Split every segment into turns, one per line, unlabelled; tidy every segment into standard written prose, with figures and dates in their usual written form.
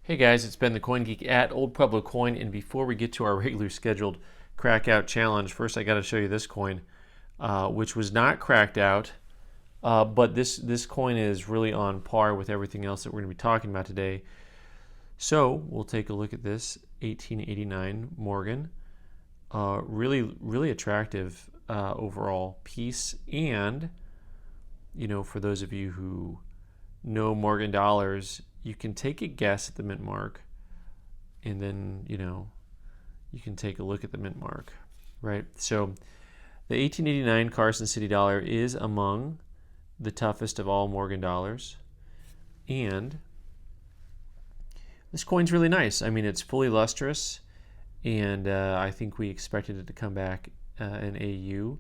Hey guys, it's Ben the Coin Geek at Old Pueblo Coin, and before we get to our regular scheduled Crackout challenge, first I got to show you this coin, which was not cracked out, but this coin is really on par with everything else that we're going to be talking about today. So we'll take a look at this 1889 Morgan. Really attractive overall piece, and for those of you who know Morgan dollars, you can take a guess at the mint mark, and then you can take a look at the mint mark, right? So the 1889 Carson City dollar is among the toughest of all Morgan dollars, and this coin's really nice. I mean, it's fully lustrous, and I think we expected it to come back in AU.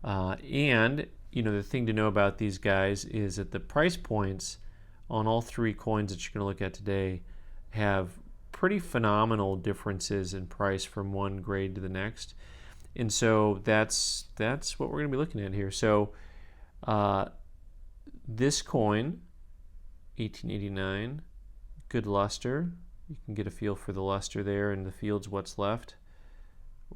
And the thing to know about these guys is that the price points on all three coins that you're going to look at today have pretty phenomenal differences in price from one grade to the next. And so that's what we're going to be looking at here. So this coin, 1889, good luster. You can get a feel for the luster there, and the field's what's left.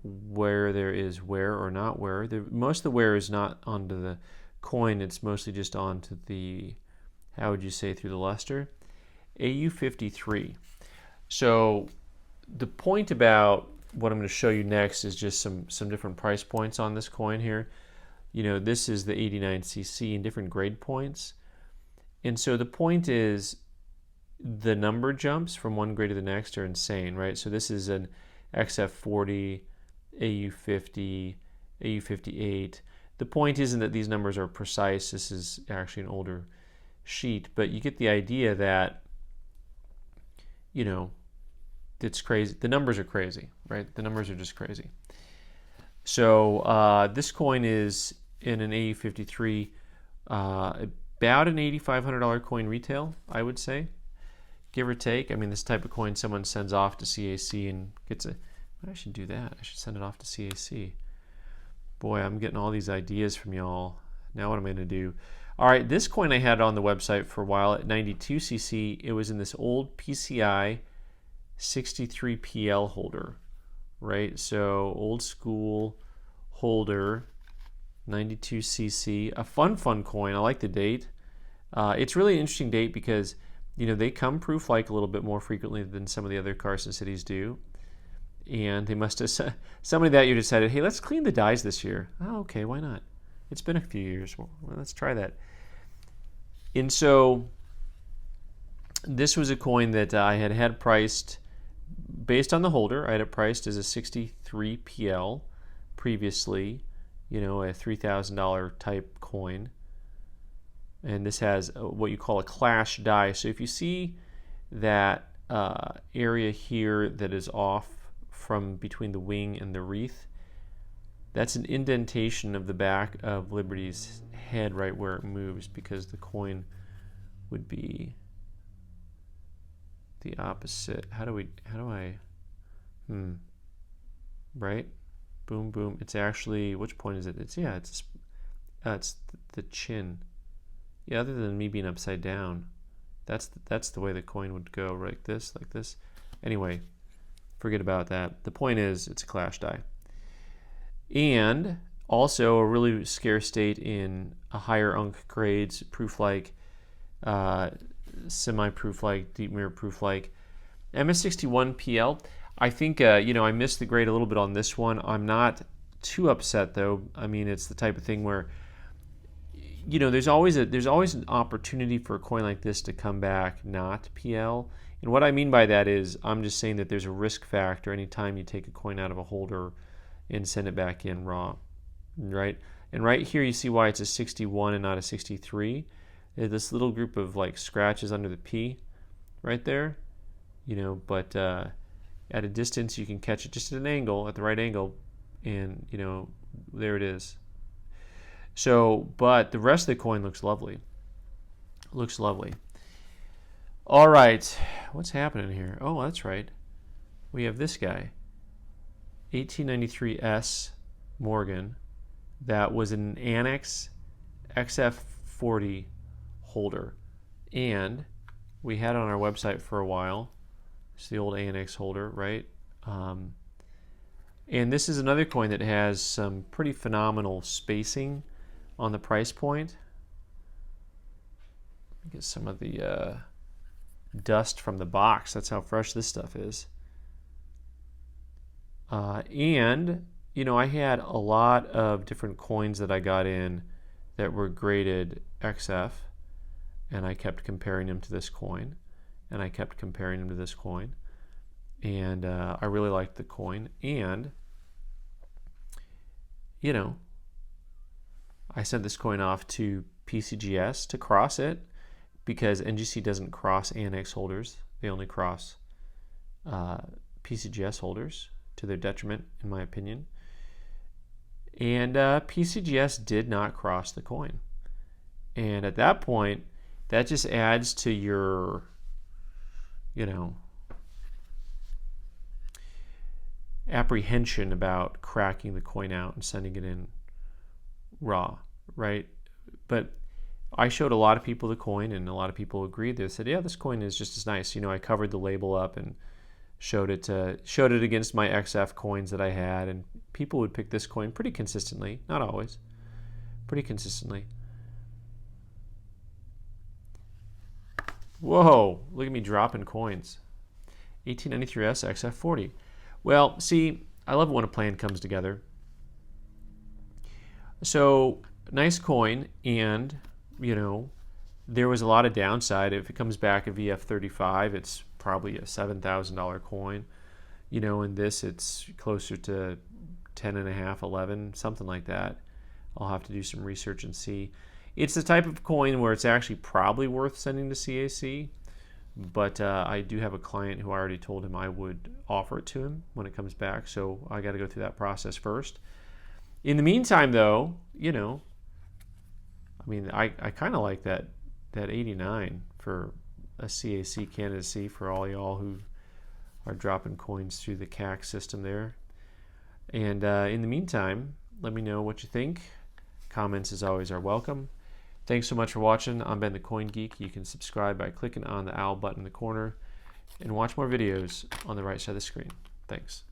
Where there is wear or not wear. Most of the wear is not onto the coin, it's mostly just onto the, how would you say, through the luster. AU 53. So the point about what I'm going to show you next is just some different price points on this coin here. This is the 89cc in different grade points. And so the point is the number jumps from one grade to the next are insane, right? So this is an XF40, AU 50, AU 58. The point isn't that these numbers are precise. This is actually an older sheet, but you get the idea that it's crazy. The numbers are crazy, right? The numbers are just crazy. So this coin is in an AU 53, about an $8,500 coin retail, I would say, give or take. I mean, this type of coin someone sends off to CAC and gets a, I should do that. I should send it off to CAC. Boy, I'm getting all these ideas from y'all. Now what am I going to do? All right, this coin I had on the website for a while at 92cc. It was in this old PCI 63 PL holder, right? So old school holder, 92cc. A fun coin. I like the date. It's really an interesting date because they come proof-like a little bit more frequently than some of the other Carson cities do. And they must have, somebody that year decided, hey, let's clean the dies this year. Oh, okay, why not? It's been a few years. Well, let's try that. And so this was a coin that I had priced based on the holder. I had it priced as a 63 PL previously, a $3,000 type coin. And this has what you call a clash die. So if you see that area here that is off from between the wing and the wreath, that's an indentation of the back of Liberty's head right where it moves, because the coin would be the opposite. Right? Boom, boom. It's actually, which point is it? It's the chin. Yeah, other than me being upside down, that's the way the coin would go, like this. Anyway, forget about that. The point is, it's a clash die. And also a really scarce state in a higher unk grades, proof-like, semi-proof-like, deep mirror proof-like. MS61 PL, I think, I missed the grade a little bit on this one. I'm not too upset, though. I mean, it's the type of thing where, there's always an opportunity for a coin like this to come back not PL. And what I mean by that is, I'm just saying that there's a risk factor anytime you take a coin out of a holder and send it back in raw, right? And right here you see why it's a 61 and not a 63. There's this little group of like scratches under the P right there, but at a distance you can catch it just at an angle, at the right angle, and there it is. So, but the rest of the coin looks lovely. All right, what's happening here? Oh, that's right. We have this guy, 1893 S Morgan, that was an Annex XF40 holder, and we had it on our website for a while. It's the old ANX holder, right? And this is another coin that has some pretty phenomenal spacing on the price point. Get some of the dust from the box. That's how fresh this stuff is. And, you know, I had a lot of different coins that I got in that were graded XF, and I kept comparing them to this coin, and I kept comparing them to this coin. And I really liked the coin. And, you know, I sent this coin off to PCGS to cross it, because NGC doesn't cross ANX holders. They only cross PCGS holders, to their detriment, in my opinion. And PCGS did not cross the coin. And at that point, that just adds to your, you know, apprehension about cracking the coin out and sending it in raw, right? But I showed a lot of people the coin, and a lot of people agreed. They said, yeah, this coin is just as nice. You know, I covered the label up and showed it against my XF coins that I had, and people would pick this coin pretty consistently. Not always, pretty consistently. Whoa, look at me dropping coins. 1893S XF40. Well, see, I love it when a plan comes together. So, nice coin, and, you know, there was a lot of downside. If it comes back at VF35, it's probably a $7,000 coin. You know, in this, it's closer to 10.5, 11, something like that. I'll have to do some research and see. It's the type of coin where it's actually probably worth sending to CAC, but I do have a client who I already told him I would offer it to him when it comes back, so I got to go through that process first. In the meantime, though, you know, I mean, I kind of like that 89 for a CAC candidacy for all y'all who are dropping coins through the CAC system there. And in the meantime, let me know what you think. Comments, as always, are welcome. Thanks so much for watching. I'm Ben the Coin Geek. You can subscribe by clicking on the owl button in the corner and watch more videos on the right side of the screen. Thanks.